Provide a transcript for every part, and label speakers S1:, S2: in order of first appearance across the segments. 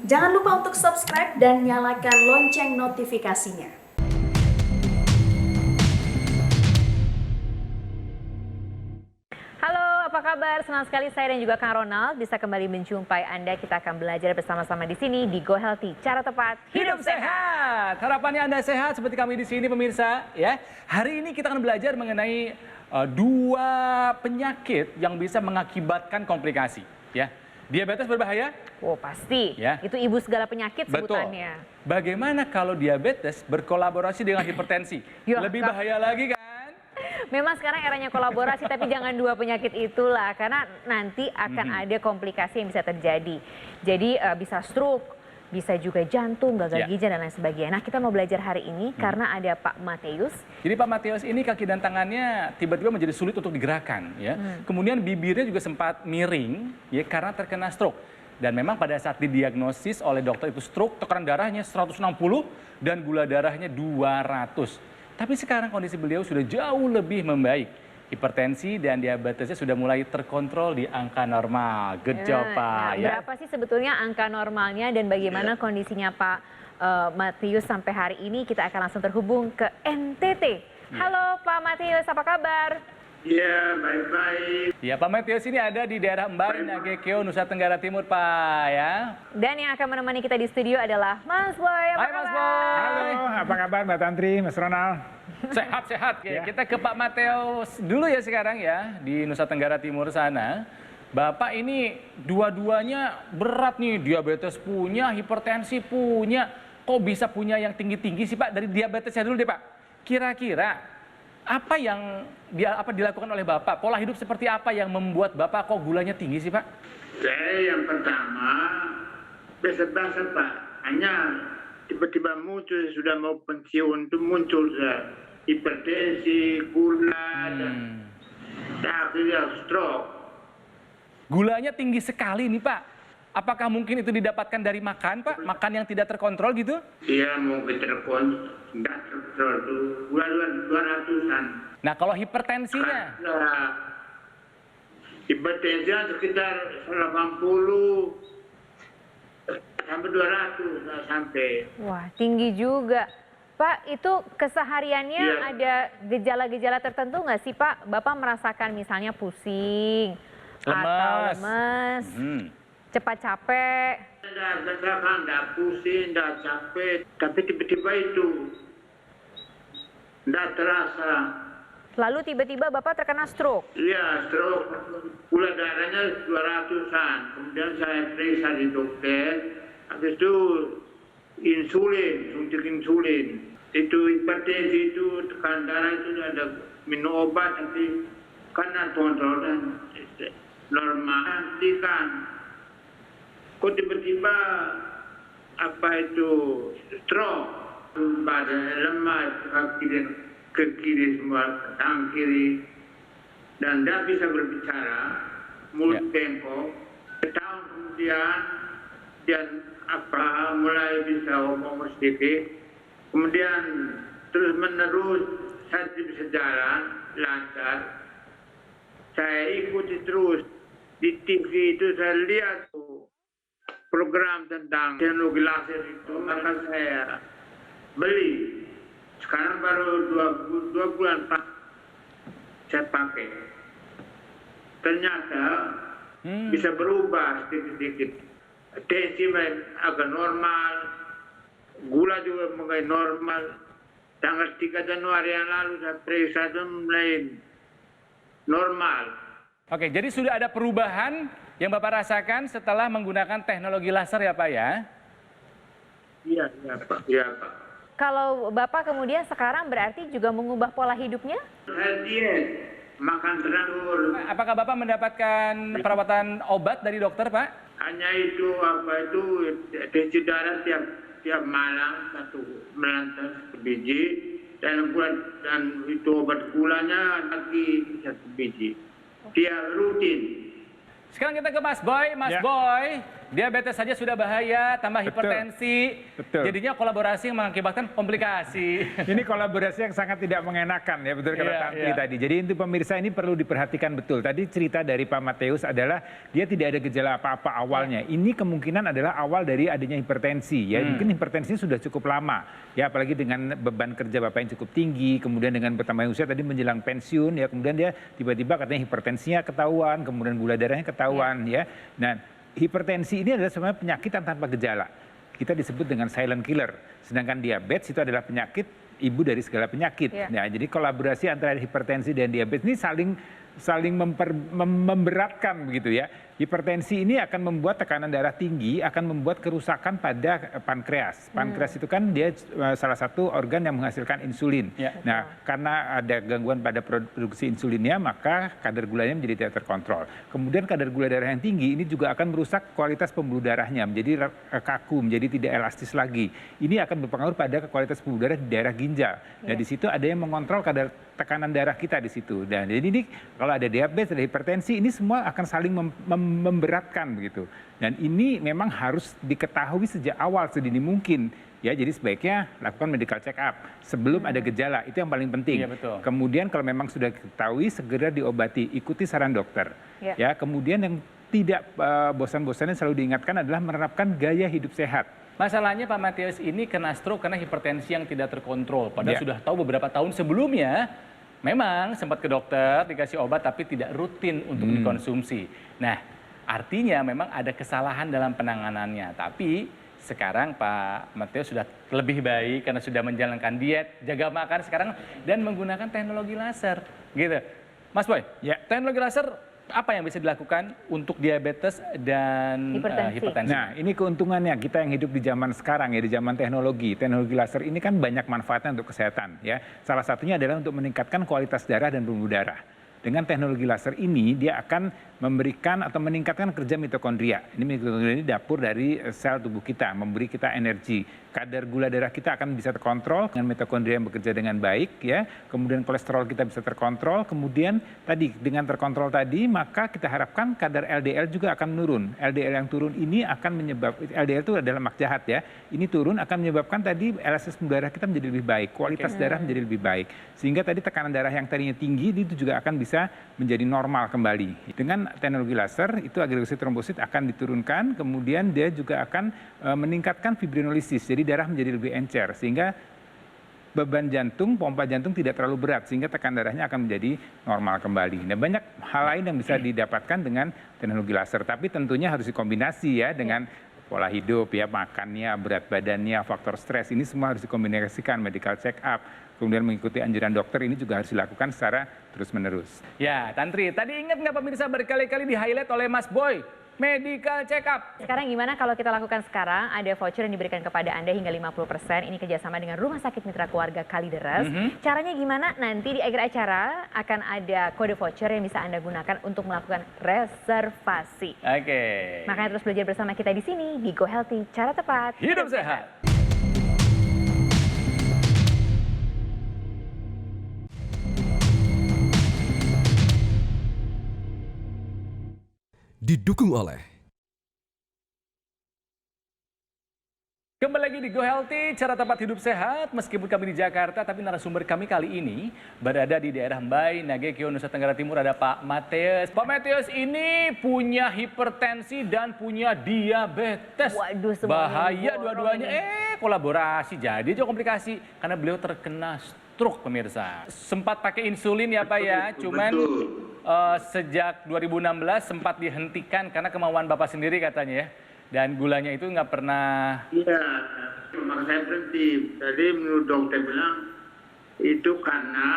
S1: Jangan lupa untuk subscribe dan nyalakan lonceng notifikasinya.
S2: Halo, apa kabar? Senang sekali saya dan juga Kang Ronald bisa kembali menjumpai Anda. Kita akan belajar bersama-sama di sini di Go Healthy. Cara tepat hidup sehat.
S3: Harapannya Anda sehat seperti kami di sini pemirsa ya. Hari ini kita akan belajar mengenai dua penyakit yang bisa mengakibatkan komplikasi ya. Diabetes berbahaya?
S2: Oh pasti,
S3: Ya.
S2: itu ibu segala penyakit
S3: Betul.
S2: sebutannya.
S3: Bagaimana kalau diabetes berkolaborasi dengan hipertensi?
S2: Ya,
S3: Lebih
S2: Kak.
S3: bahaya lagi kan?
S2: Memang sekarang eranya kolaborasi, tapi jangan dua penyakit itulah. Karena nanti akan ada komplikasi yang bisa terjadi. Jadi bisa stroke, bisa juga jantung, gagal
S3: Ya.
S2: ginjal dan lain sebagainya. Nah kita mau belajar hari ini karena ada Pak Mateus.
S3: Jadi Pak Mateus ini kaki dan tangannya tiba-tiba menjadi sulit untuk digerakkan ya. Kemudian bibirnya juga sempat miring ya karena terkena stroke. Dan memang pada saat didiagnosis oleh dokter itu stroke, tekanan darahnya 160 dan gula darahnya 200. Tapi sekarang kondisi beliau sudah jauh lebih membaik. Hipertensi dan diabetesnya sudah mulai terkontrol di angka normal. Good job Pak ya.
S2: Berapa sih sebetulnya angka normalnya dan bagaimana kondisinya Pak Mateus sampai hari ini? Kita akan langsung terhubung ke NTT. Halo Pak Mateus, apa kabar?
S4: Ya, baik-baik.
S3: Ya Pak Mateus ini ada di daerah Mbari, Nagekeo, Nusa Tenggara Timur Pak ya.
S2: Dan yang akan menemani kita di studio adalah Mas Boy. Apa
S3: Hai Mas
S2: kabar?
S3: Boy.
S5: Halo, apa kabar Mbak Tantri, Mas Ronald?
S3: Sehat-sehat.
S5: Ya.
S3: Kita ke Pak Mateus dulu ya sekarang ya di Nusa Tenggara Timur sana. Bapak ini dua-duanya berat nih, diabetes punya, hipertensi punya. Kok bisa punya yang tinggi-tinggi sih Pak? Dari diabetesnya dulu deh Pak. Kira-kira apa yang dilakukan oleh Bapak? Pola hidup seperti apa yang membuat Bapak kok gulanya tinggi sih Pak?
S4: Saya yang pertama, biasa-biasa Pak. Hanya tiba-tiba muncul, sudah mau pensiun, itu muncul hipertensi, gula, dan akhirnya stroke.
S3: Gulanya tinggi sekali nih Pak. Apakah mungkin itu didapatkan dari makan Pak? Makan yang tidak terkontrol gitu?
S4: Dia mungkin tidak terkontrol itu, gula 200-an.
S3: Nah kalau hipertensinya?
S4: Hipertensi sekitar 80 sampai 200 lah sampai.
S2: Wah, tinggi juga. Pak, itu kesehariannya
S4: Iya.
S2: ada gejala-gejala tertentu nggak sih Pak? Bapak merasakan misalnya pusing, atau lemes, cepat capek.
S4: Tidak pusing, tidak capek, tapi tiba-tiba itu tidak terasa.
S2: Lalu tiba-tiba Bapak terkena stroke.
S4: Iya, stroke, gula darahnya 200-an. Kemudian saya periksa di dokter, habis itu insulin, suntik insulin. Itu hipertensi itu, tekanan darah itu ada minum obat, nanti karena kontrol dan normal, nanti kan. Kok tiba-tiba apa itu stroke, badan lemah, ke kiri semua, tangan kiri, dan tidak bisa berbicara, mulut bengkok. Setahun kemudian dia mulai bisa ngomong sedikit, kemudian terus menerus saya bisa jalan lancar. Saya ikuti terus di TV itu, saya lihat program tentang teknologi laser itu, maka saya beli. Sekarang baru dua bulan Pak saya pakai. Ternyata bisa berubah sedikit-sedikit. Tensi agak normal, gula juga mulai normal. Tanggal 3 Januari yang lalu saya periksa itu mulai normal.
S3: Oke, jadi sudah ada perubahan yang Bapak rasakan setelah menggunakan teknologi laser ya Pak ya?
S4: Iya Pak. Iya Pak.
S2: Kalau Bapak kemudian sekarang berarti juga mengubah pola hidupnya?
S4: Saya diet, makan teratur.
S3: Apakah Bapak mendapatkan perawatan obat dari dokter Pak?
S4: Hanya itu tensi darah tiap malam satu melantas biji dan itu obat gulanya lagi 1 biji. Dia rutin.
S3: Sekarang kita ke Mas Boy. Mas
S5: Ya.
S3: Boy, Diabetes saja sudah bahaya, tambah hipertensi.
S5: Betul.
S3: Jadinya kolaborasi yang mengakibatkan komplikasi.
S5: Ini kolaborasi yang sangat tidak mengenakan ya, betul kata
S3: Iya,
S5: Tantri
S3: iya.
S5: tadi. Jadi untuk pemirsa ini perlu diperhatikan betul. Tadi cerita dari Pak Mateus adalah dia tidak ada gejala apa-apa awalnya. Ini kemungkinan adalah awal dari adanya hipertensi ya. Mungkin hipertensi sudah cukup lama ya, apalagi dengan beban kerja Bapak yang cukup tinggi, kemudian dengan bertambahnya usia tadi menjelang pensiun ya, kemudian dia tiba-tiba katanya hipertensinya ketahuan, kemudian gula darahnya ketahuan ya. Nah, hipertensi ini adalah sebenarnya penyakit yang tanpa gejala. Kita disebut dengan silent killer. Sedangkan diabetes itu adalah penyakit ibu dari segala penyakit.
S2: Iya.
S5: Nah, jadi kolaborasi antara hipertensi dan diabetes ini saling memberatkan begitu ya. Hipertensi ini akan membuat tekanan darah tinggi, akan membuat kerusakan pada pankreas. Pankreas itu kan dia salah satu organ yang menghasilkan insulin.
S3: Ya.
S5: Nah, karena ada gangguan pada produksi insulinnya, maka kadar gulanya menjadi tidak terkontrol. Kemudian kadar gula darah yang tinggi ini juga akan merusak kualitas pembuluh darahnya, menjadi kaku, menjadi tidak elastis lagi. Ini akan berpengaruh pada kualitas pembuluh darah di daerah ginjal. Nah, di situ ada yang mengontrol kadar tekanan darah kita di situ. Dan jadi ini kalau ada diabetes, ada hipertensi, ini semua akan saling memberatkan begitu. Dan ini memang harus diketahui sejak awal sedini mungkin. Ya, jadi sebaiknya lakukan medical check up sebelum ada gejala. Itu yang paling penting.
S3: Iya, betul.
S5: Kemudian kalau memang sudah diketahui, segera diobati, ikuti saran dokter.
S2: Ya.
S5: Ya, kemudian yang tidak bosan-bosannya selalu diingatkan adalah menerapkan gaya hidup sehat.
S3: Masalahnya Pak Mateus ini kena stroke karena hipertensi yang tidak terkontrol. Padahal
S5: Ya.
S3: sudah tahu beberapa tahun sebelumnya, memang sempat ke dokter, dikasih obat tapi tidak rutin untuk dikonsumsi. Nah, artinya memang ada kesalahan dalam penanganannya. Tapi sekarang Pak Mateus sudah lebih baik karena sudah menjalankan diet, jaga makan sekarang, dan menggunakan teknologi laser. Gitu. Mas Boy,
S5: Ya.
S3: teknologi laser apa yang bisa dilakukan untuk diabetes dan hipertensi?
S5: Nah, ini keuntungannya kita yang hidup di zaman sekarang ya, di zaman teknologi. Teknologi laser ini kan banyak manfaatnya untuk kesehatan ya. Salah satunya adalah untuk meningkatkan kualitas darah dan pembuluh darah. Dengan teknologi laser ini dia akan memberikan atau meningkatkan kerja mitokondria. Ini mitokondria ini dapur dari sel tubuh kita, memberi kita energi. Kadar gula darah kita akan bisa terkontrol dengan mitokondria yang bekerja dengan baik ya. Kemudian kolesterol kita bisa terkontrol. Kemudian tadi dengan terkontrol tadi, maka kita harapkan kadar LDL juga akan menurun. LDL yang turun ini akan menyebabkan, LDL itu adalah lemak jahat ya. Ini turun akan menyebabkan tadi elastisitas darah kita menjadi lebih baik, kualitas darah menjadi lebih baik. Sehingga tadi tekanan darah yang tadinya tinggi itu juga akan bisa menjadi normal kembali. Dengan teknologi laser itu agregasi trombosit akan diturunkan, kemudian dia juga akan meningkatkan fibrinolisis, jadi darah menjadi lebih encer sehingga beban jantung, pompa jantung tidak terlalu berat sehingga tekanan darahnya akan menjadi normal kembali. Nah, banyak hal lain yang bisa didapatkan dengan teknologi laser, tapi tentunya harus dikombinasi ya dengan pola hidup ya, makannya, berat badannya, faktor stres, ini semua harus dikombinasikan, medical check up, kemudian mengikuti anjuran dokter ini juga harus dilakukan secara terus-menerus.
S3: Ya, Tantri, tadi ingat nggak pemirsa berkali-kali di-highlight oleh Mas Boy? Medical check up.
S2: Sekarang gimana kalau kita lakukan sekarang, ada voucher yang diberikan kepada Anda hingga 50%, ini kerjasama dengan Rumah Sakit Mitra Keluarga Kalideres. Caranya gimana? Nanti di akhir acara akan ada kode voucher yang bisa Anda gunakan untuk melakukan reservasi.
S3: Oke.
S2: Makanya terus belajar bersama kita di sini, di Go Healthy, cara tepat.
S3: Hidup sehat.
S6: Didukung oleh
S3: Kembali lagi di Go Healthy, cara tepat hidup sehat. Meskipun kami di Jakarta, tapi narasumber kami kali ini berada di daerah Mbai, Nagekeo, Nusa Tenggara Timur. Ada Pak Mateus. Pak Mateus ini punya hipertensi dan punya diabetes.
S2: Waduh, semuanya
S3: bahaya
S2: borong
S3: dua-duanya.
S2: ini.
S3: Kolaborasi jadi aja komplikasi karena beliau terkena stroke, pemirsa. Sempat pakai insulin ya Pak ya, cuman sejak 2016 sempat dihentikan karena kemauan Bapak sendiri katanya ya. Dan gulanya itu nggak pernah.
S4: Iya, memang saya berhenti. Jadi menurut dokter bilang itu karena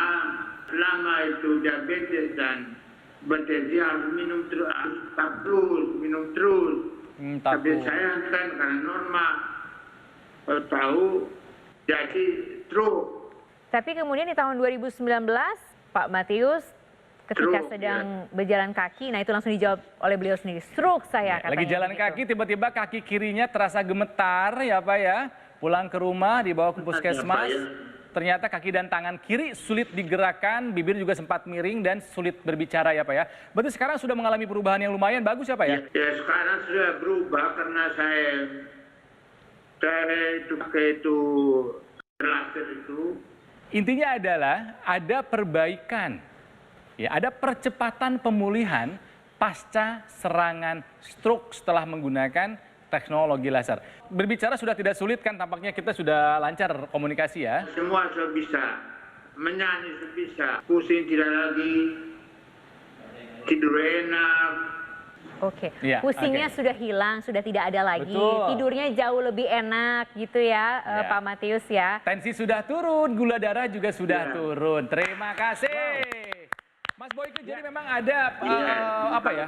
S4: lama itu diabetes dan hipertensi harus minum terus, minum terus. Tapi saya kan karena normal, tahu jadi stroke.
S2: Tapi kemudian di tahun 2019, Pak Mateus ketika
S4: Stroke,
S2: sedang berjalan kaki, nah itu langsung dijawab oleh beliau sendiri. Stroke saya katanya.
S3: Lagi jalan
S2: begitu.
S3: kaki tiba-tiba kaki kirinya terasa gemetar ya Pak ya. Pulang ke rumah dibawa ke puskesmas. ternyata kaki dan tangan kiri sulit digerakkan, bibir juga sempat miring dan sulit berbicara ya Pak ya. Berarti sekarang sudah mengalami perubahan yang lumayan bagus ya Pak ya?
S4: Ya sekarang sudah berubah karena saya itu pakai itu laser itu.
S3: Intinya adalah ada perbaikan, ya, ada percepatan pemulihan pasca serangan stroke setelah menggunakan teknologi laser. Berbicara sudah tidak sulit kan, tampaknya kita sudah lancar komunikasi ya.
S4: Semua sudah bisa, menyanyi sudah bisa, pusing tidak lagi, tidur enak.
S2: Oke,
S3: Iya,
S2: pusingnya
S3: oke.
S2: sudah hilang, sudah tidak ada lagi.
S3: Betul.
S2: Tidurnya jauh lebih enak gitu ya,
S3: Iya.
S2: Pak Matius ya.
S3: Tensi sudah turun, gula darah juga sudah
S4: Ya.
S3: turun. Terima kasih. Mas Boyke, jadi memang ada apa ya?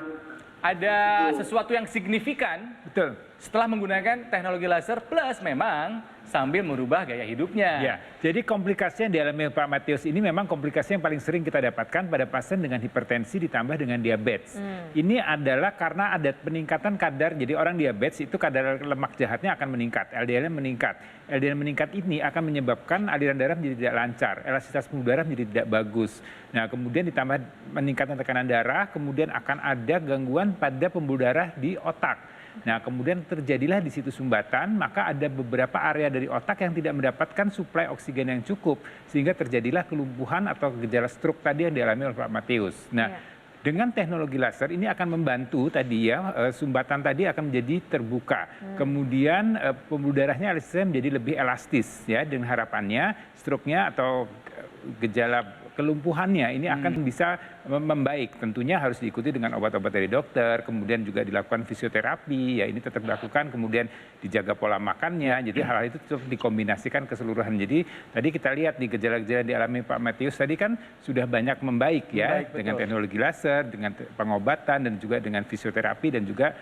S3: Ada sesuatu yang signifikan
S5: Betul.
S3: setelah menggunakan teknologi laser plus memang sambil merubah gaya hidupnya.
S5: Ya, jadi komplikasi yang dialami Pak Matius ini memang komplikasi yang paling sering kita dapatkan pada pasien dengan hipertensi ditambah dengan diabetes. Ini adalah karena ada peningkatan kadar, jadi orang diabetes itu kadar lemak jahatnya akan meningkat, LDL-nya meningkat. LDL meningkat ini akan menyebabkan aliran darah menjadi tidak lancar, elastisitas pembuluh darah menjadi tidak bagus. Nah, kemudian ditambah meningkatnya tekanan darah, kemudian akan ada gangguan pada pembuluh darah di otak. Nah, kemudian terjadilah di situ sumbatan, maka ada beberapa area dari otak yang tidak mendapatkan suplai oksigen yang cukup, sehingga terjadilah kelumpuhan atau gejala stroke tadi yang dialami oleh Pak Matius. Nah, dengan teknologi laser ini akan membantu tadi ya, sumbatan tadi akan menjadi terbuka. Kemudian pembuluh darahnya menjadi lebih elastis ya, dengan harapannya stroke-nya atau gejala kelumpuhannya ini akan bisa membaik. Tentunya harus diikuti dengan obat-obat dari dokter, kemudian juga dilakukan fisioterapi, ya ini tetap dilakukan, kemudian dijaga pola makannya, jadi hal-hal itu tetap dikombinasikan keseluruhan. Jadi tadi kita lihat di gejala-gejala yang dialami Pak Matius tadi kan sudah banyak membaik ya,
S3: Membaik,
S5: dengan
S3: betul.
S5: teknologi laser, dengan pengobatan dan juga dengan fisioterapi dan juga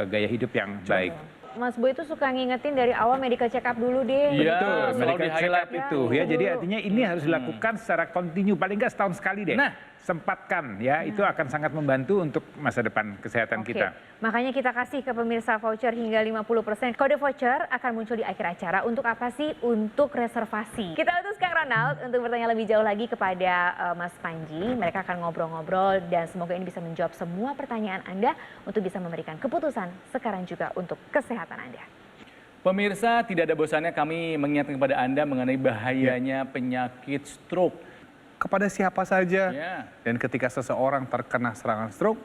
S5: gaya hidup yang baik.
S2: Mas Boy itu suka ngingetin dari awal medical check up dulu deh.
S3: Iya,
S5: Betul,
S3: selalu
S5: medical check up
S3: di-highlight
S5: itu ya. Jadi artinya ini harus dilakukan secara kontinu, paling nggak setahun sekali deh.
S3: Nah.
S5: Sempatkan ya, itu akan sangat membantu untuk masa depan kesehatan
S2: Oke,
S5: kita.
S2: makanya kita kasih ke pemirsa voucher hingga 50%. Kode voucher akan muncul di akhir acara. Untuk apa sih? Untuk reservasi. Kita utus Kang Ronald untuk bertanya lebih jauh lagi kepada Mas Panji. Mereka akan ngobrol-ngobrol dan semoga ini bisa menjawab semua pertanyaan Anda untuk bisa memberikan keputusan sekarang juga untuk kesehatan Anda.
S3: Pemirsa, tidak ada bosannya kami mengingatkan kepada Anda mengenai bahayanya penyakit stroke.
S6: Kepada siapa saja.
S3: Ya.
S6: Dan ketika seseorang terkena serangan stroke,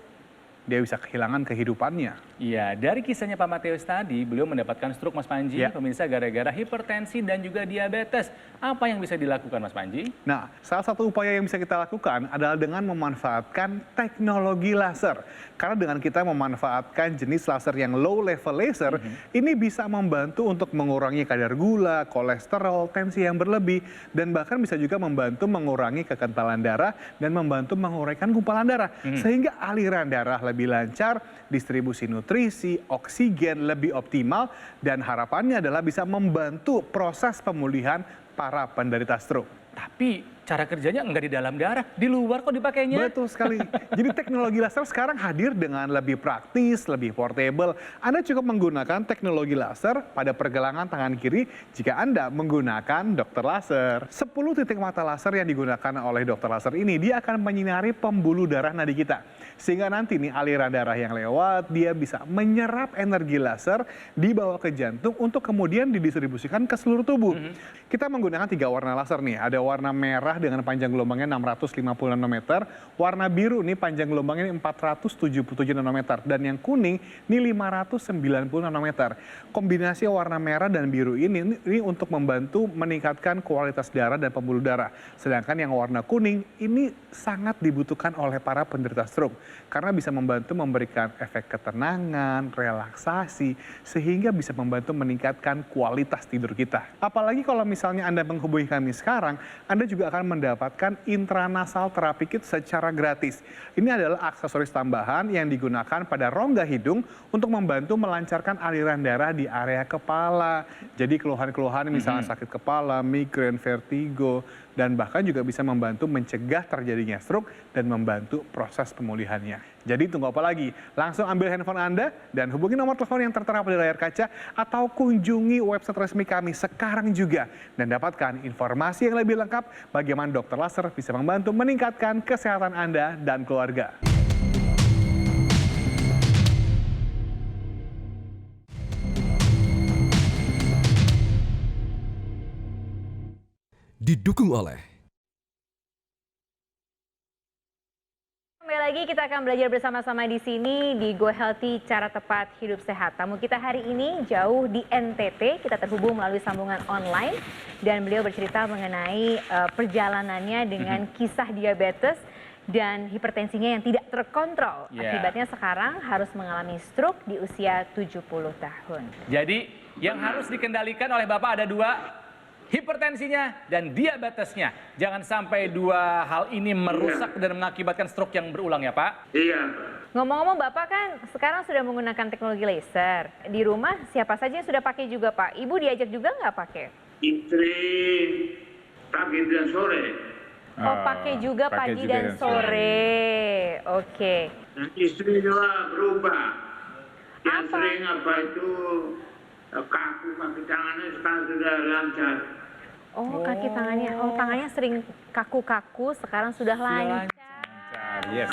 S6: dia bisa kehilangan kehidupannya.
S3: Iya, dari kisahnya Pak Matius tadi, beliau mendapatkan stroke Mas Panji,
S6: Ya.
S3: pemirsa gara-gara hipertensi dan juga diabetes. Apa yang bisa dilakukan Mas Panji?
S6: Nah, salah satu upaya yang bisa kita lakukan adalah dengan memanfaatkan teknologi laser. Karena dengan kita memanfaatkan jenis laser yang low level laser, ini bisa membantu untuk mengurangi kadar gula, kolesterol, tensi yang berlebih, dan bahkan bisa juga membantu mengurangi kekentalan darah dan membantu menguraikan gumpalan darah. Sehingga aliran darah lebih lancar, distribusi nutrisi, oksigen lebih optimal, dan harapannya adalah bisa membantu proses pemulihan para penderita stroke.
S3: Tapi cara kerjanya enggak di dalam darah, di luar kok dipakainya.
S6: Betul sekali. Jadi teknologi laser sekarang hadir dengan lebih praktis, lebih portable. Anda cukup menggunakan teknologi laser pada pergelangan tangan kiri jika Anda menggunakan dokter laser. 10 titik mata laser yang digunakan oleh dokter laser ini, dia akan menyinari pembuluh darah nadi kita. Sehingga nanti nih aliran darah yang lewat, dia bisa menyerap energi laser, dibawa ke jantung untuk kemudian didistribusikan ke seluruh tubuh. Kita menggunakan 3 warna laser nih. Ada warna merah dengan panjang gelombangnya 650 nanometer, warna biru nih panjang gelombangnya 477 nanometer, dan yang kuning ini 590 nanometer. Kombinasi warna merah dan biru ini untuk membantu meningkatkan kualitas darah dan pembuluh darah. Sedangkan yang warna kuning ini sangat dibutuhkan oleh para penderita stroke karena bisa membantu memberikan efek ketenangan, relaksasi, sehingga bisa membantu meningkatkan kualitas tidur kita. Apalagi kalau misalnya Anda menghubungi kami sekarang, Anda juga akan mendapatkan intranasal terapi kit secara gratis. Ini adalah aksesoris tambahan yang digunakan pada rongga hidung untuk membantu melancarkan aliran darah di area kepala. Jadi keluhan-keluhan misalnya sakit kepala, migrain, vertigo, dan bahkan juga bisa membantu mencegah terjadinya stroke dan membantu proses pemulihannya. Jadi tunggu apa lagi? Langsung ambil handphone Anda dan hubungi nomor telepon yang tertera pada layar kaca atau kunjungi website resmi kami sekarang juga dan dapatkan informasi yang lebih lengkap bagaimana dokter laser bisa membantu meningkatkan kesehatan Anda dan keluarga.
S7: Didukung oleh
S2: Kembali lagi kita akan belajar bersama-sama di sini di Go Healthy Cara Tepat Hidup Sehat. Tamu kita hari ini jauh di NTT, kita terhubung melalui sambungan online dan beliau bercerita mengenai perjalanannya dengan kisah diabetes dan hipertensinya yang tidak terkontrol. Akibatnya sekarang harus mengalami stroke di usia 70 tahun.
S3: Jadi yang harus dikendalikan oleh Bapak ada dua, hipertensinya dan diabetesnya. Jangan sampai dua hal ini merusak dan mengakibatkan stroke yang berulang ya Pak.
S4: Iya.
S2: Ngomong-ngomong Bapak kan sekarang sudah menggunakan teknologi laser. Di rumah siapa saja yang sudah pakai juga Pak? Ibu diajak juga nggak pakai?
S4: Istri pagi dan sore.
S2: Oh pakai juga pagi dan sore. Oke.
S4: Dan istri juga berubah. Yang
S2: Apa?
S4: sering kaku kaki tangannya sekarang sudah lancar.
S2: Oh kaki tangannya, tangannya sering kaku-kaku sekarang sudah lancar.
S5: Yes.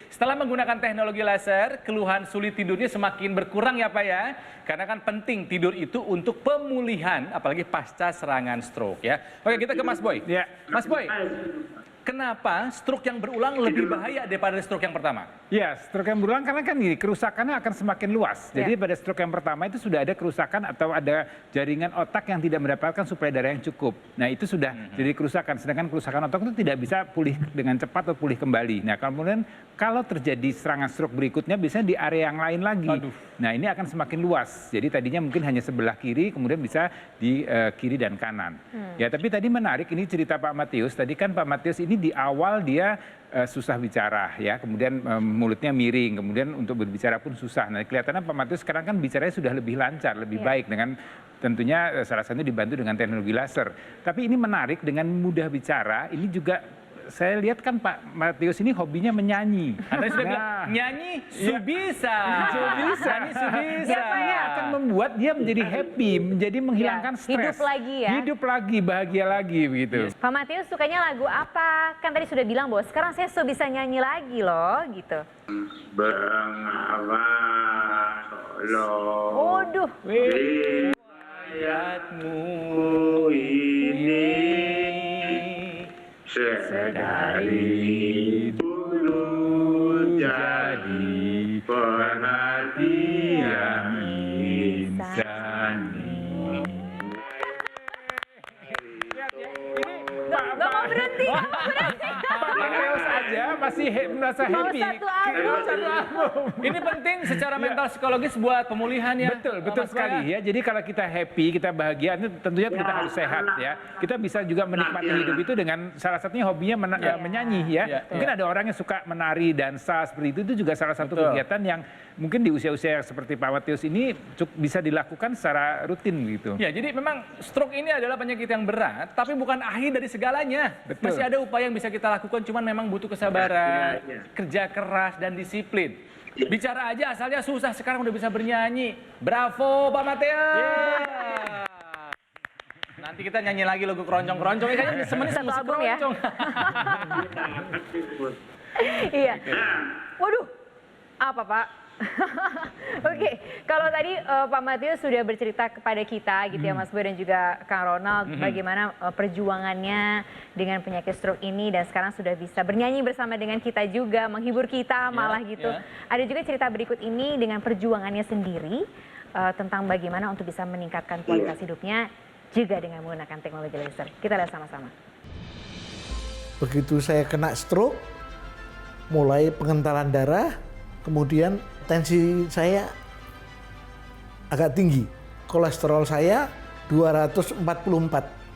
S3: Setelah menggunakan teknologi laser, keluhan sulit tidurnya semakin berkurang ya Pak ya. Karena kan penting tidur itu untuk pemulihan, apalagi pasca serangan stroke ya. Oke kita ke Mas Boy.
S5: Ya.
S3: Mas Boy, kenapa stroke yang berulang lebih bahaya daripada stroke yang pertama?
S5: Ya, stroke yang berulang karena kan gini, kerusakannya akan semakin luas. Jadi pada stroke yang pertama itu sudah ada kerusakan atau ada jaringan otak yang tidak mendapatkan suplai darah yang cukup. Nah itu sudah jadi kerusakan, sedangkan kerusakan otak itu tidak bisa pulih dengan cepat atau pulih kembali. Nah kemudian kalau terjadi serangan stroke berikutnya biasanya di area yang lain lagi. Nah ini akan semakin luas, jadi tadinya mungkin hanya sebelah kiri, kemudian bisa di kiri dan kanan. Ya tapi tadi menarik, ini cerita Pak Matius, tadi kan Pak Matius ini di awal dia susah bicara ya, kemudian mulutnya miring, kemudian untuk berbicara pun susah. Nah kelihatannya Pak Matius sekarang kan bicaranya sudah lebih lancar, lebih baik dengan tentunya salah satunya dibantu dengan teknologi laser. Tapi ini menarik dengan mudah bicara, ini juga saya lihat kan Pak Matius ini hobinya menyanyi.
S3: Anda sudah bilang, nyanyi subisa. Nyanyi subisa.
S5: Biasanya akan membuat dia menjadi happy, menjadi menghilangkan stres.
S2: Hidup lagi ya.
S5: Hidup lagi, bahagia lagi begitu.
S2: Pak Matius sukanya lagu apa? Kan tadi sudah bilang bahwa sekarang saya bisa nyanyi lagi loh gitu.
S4: Bengapa lo
S2: Waduh.
S3: Ayatmu
S4: ini sedari dulu jadi perhatian insani.
S2: Gak mau berhenti, gak mau berhenti.
S5: Pak Matius aja masih merasa
S2: Mau
S5: happy.
S2: satu album.
S3: Ini penting secara mental psikologis buat pemulihan ya.
S5: Betul, betul
S3: Mas Boy,
S5: sekali ya. Jadi kalau kita happy, kita bahagia, itu tentunya kita harus sehat ya. Kita bisa juga menikmati hidup itu dengan salah satunya hobinya menyanyi ya. Mungkin ada orang yang suka menari, dansa seperti itu juga salah satu kegiatan yang mungkin di usia-usia seperti Pak Matius ini bisa dilakukan secara rutin gitu.
S3: Ya, jadi memang stroke ini adalah penyakit yang berat, tapi bukan akhir dari segalanya.
S5: Betul.
S3: Masih ada upaya yang bisa kita lakukan, cuman memang butuh kesabaran, kerja keras, dan disiplin. Bicara aja asalnya susah, sekarang udah bisa bernyanyi. Bravo Pak Matius! Nanti kita nyanyi lagi lagu keroncong-keroncong, kayaknya semenit
S2: Satu
S3: musik
S2: album ya.
S3: keroncong.
S2: Iya. Waduh. Apa Pak? Oke, kalau tadi Pak Matius sudah bercerita kepada kita gitu ya Mas Boy dan juga Kang Ronald bagaimana perjuangannya dengan penyakit stroke ini dan sekarang sudah bisa bernyanyi bersama dengan kita juga, menghibur kita malah gitu. Ada juga cerita berikut ini dengan perjuangannya sendiri tentang bagaimana untuk bisa meningkatkan kualitas hidupnya juga dengan menggunakan teknologi laser. Kita lihat sama-sama.
S8: Begitu saya kena stroke, mulai pengentalan darah, kemudian tensi saya agak tinggi. Kolesterol saya 244.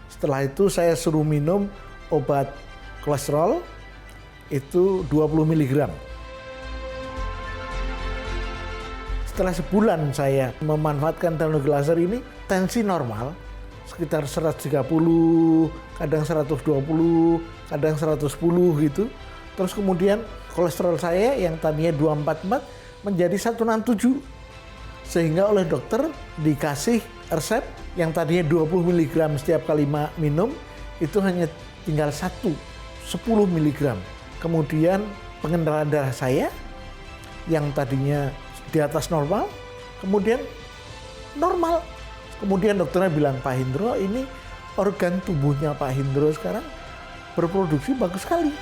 S8: Setelah itu saya suruh minum obat kolesterol itu 20 mg. Setelah sebulan saya memanfaatkan teknologi laser ini, tensi normal sekitar 130, kadang 120, kadang 110 gitu. Terus kemudian kolesterol saya yang tadinya 244 menjadi 167. Sehingga oleh dokter dikasih resep yang tadinya 20 mg setiap kali minum, itu hanya tinggal 10 mg. Kemudian pengendaraan darah saya yang tadinya di atas normal, kemudian normal. Kemudian dokternya bilang, Pak Hendro, ini organ tubuhnya Pak Hendro sekarang berproduksi bagus sekali.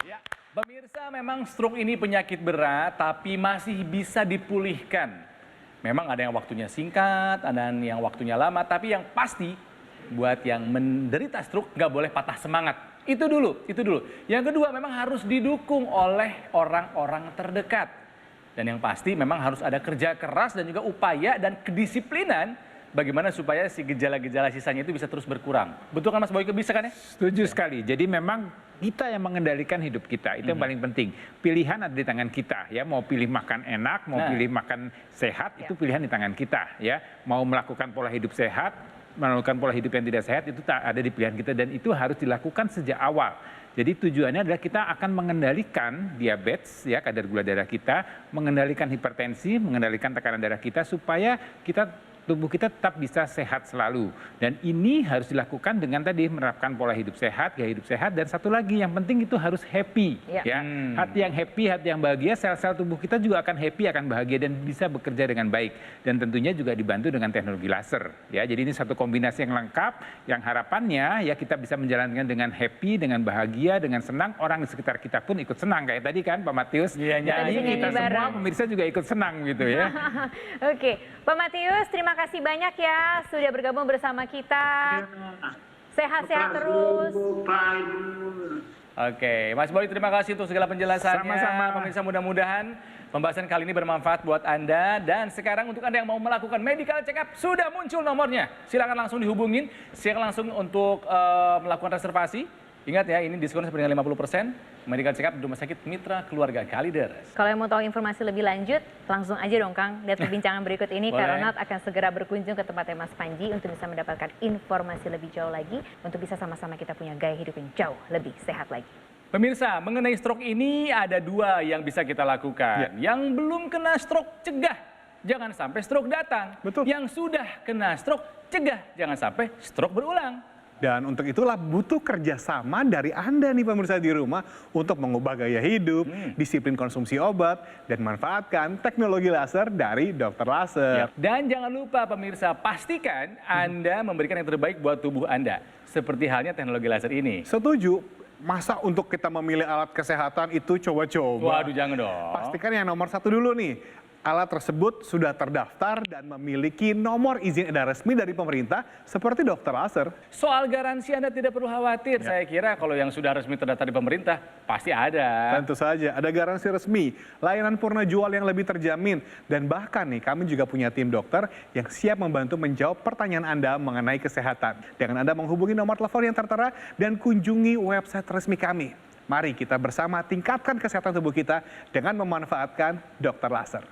S3: Ya, pemirsa, memang stroke ini penyakit berat tapi masih bisa dipulihkan. Memang ada yang waktunya singkat, ada yang waktunya lama, tapi yang pasti buat yang menderita stroke nggak boleh patah semangat. Itu dulu. Yang kedua, memang harus didukung oleh orang-orang terdekat. Dan yang pasti memang harus ada kerja keras dan juga upaya dan kedisiplinan bagaimana supaya si gejala-gejala sisanya itu bisa terus berkurang. Betul kan Mas Boyke, bisa kan ya?
S5: Setuju sekali. Jadi memang kita yang mengendalikan hidup kita, itu yang paling penting. Pilihan ada di tangan kita, ya. Mau pilih makan enak, mau pilih makan sehat, itu pilihan di tangan kita, ya. Mau melakukan pola hidup sehat, melakukan pola hidup yang tidak sehat, itu tak ada di pilihan kita dan itu harus dilakukan sejak awal. Jadi tujuannya adalah kita akan mengendalikan diabetes, ya, kadar gula darah kita, mengendalikan hipertensi, mengendalikan tekanan darah kita supaya tubuh kita tetap bisa sehat selalu. Dan ini harus dilakukan dengan tadi menerapkan pola hidup sehat, gaya hidup sehat, dan satu lagi yang penting itu harus happy. Ya. Hati yang happy, hati yang bahagia, sel-sel tubuh kita juga akan happy, akan bahagia dan bisa bekerja dengan baik. Dan tentunya juga dibantu dengan teknologi laser. Ya, jadi ini satu kombinasi yang lengkap, yang harapannya ya kita bisa menjalankan dengan happy, dengan bahagia, dengan senang. Orang di sekitar kita pun ikut senang kayak tadi kan Pak Matius.
S3: Iya,
S5: Jadi kita semua pemirsa juga ikut senang gitu ya.
S2: Oke, Pak Matius, terima kasih banyak ya sudah bergabung bersama kita. Sehat-sehat terus.
S3: Oke, Mas Boy, terima kasih untuk segala penjelasannya.
S5: Sama-sama.
S3: Pemirsa, mudah-mudahan pembahasan kali ini bermanfaat buat Anda. Dan sekarang untuk Anda yang mau melakukan medical check up, sudah muncul nomornya. Silakan langsung dihubungin, silakan langsung untuk melakukan reservasi. Ingat ya, ini diskon sampai dengan 50%. Medical check up di Rumah Sakit Mitra Keluarga Kalideres.
S2: Kalau yang mau tahu informasi lebih lanjut, langsung aja dong Kang, lihat perbincangan berikut ini.
S3: Boleh.
S2: Karena akan segera berkunjung ke tempatnya Mas Panji untuk bisa mendapatkan informasi lebih jauh lagi, untuk bisa sama-sama kita punya gaya hidup yang jauh lebih sehat lagi.
S3: Pemirsa, mengenai stroke ini ada dua yang bisa kita lakukan. Yang belum kena stroke, cegah. Jangan sampai stroke datang.
S6: Betul.
S3: Yang sudah kena stroke, cegah. Jangan sampai stroke berulang.
S6: Dan untuk itulah butuh kerjasama dari Anda nih pemirsa di rumah untuk mengubah gaya hidup, disiplin konsumsi obat, dan manfaatkan teknologi laser dari Dokter Laser.
S3: Dan jangan lupa pemirsa, pastikan Anda memberikan yang terbaik buat tubuh Anda. Seperti halnya teknologi laser ini.
S6: Setuju? Masa untuk kita memilih alat kesehatan itu coba-coba?
S3: Waduh, jangan dong.
S6: Pastikan yang nomor satu dulu nih. Alat tersebut sudah terdaftar dan memiliki nomor izin edar resmi dari pemerintah seperti Dokter Laser.
S3: Soal garansi Anda tidak perlu khawatir. Saya kira kalau yang sudah resmi terdaftar di pemerintah, pasti ada.
S6: Tentu saja, ada garansi resmi, layanan purna jual yang lebih terjamin, dan bahkan nih kami juga punya tim dokter yang siap membantu menjawab pertanyaan Anda mengenai kesehatan. Dengan Anda menghubungi nomor telepon yang tertera dan kunjungi website resmi kami. Mari kita bersama tingkatkan kesehatan tubuh kita dengan memanfaatkan Dokter Laser.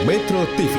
S7: Metro TV,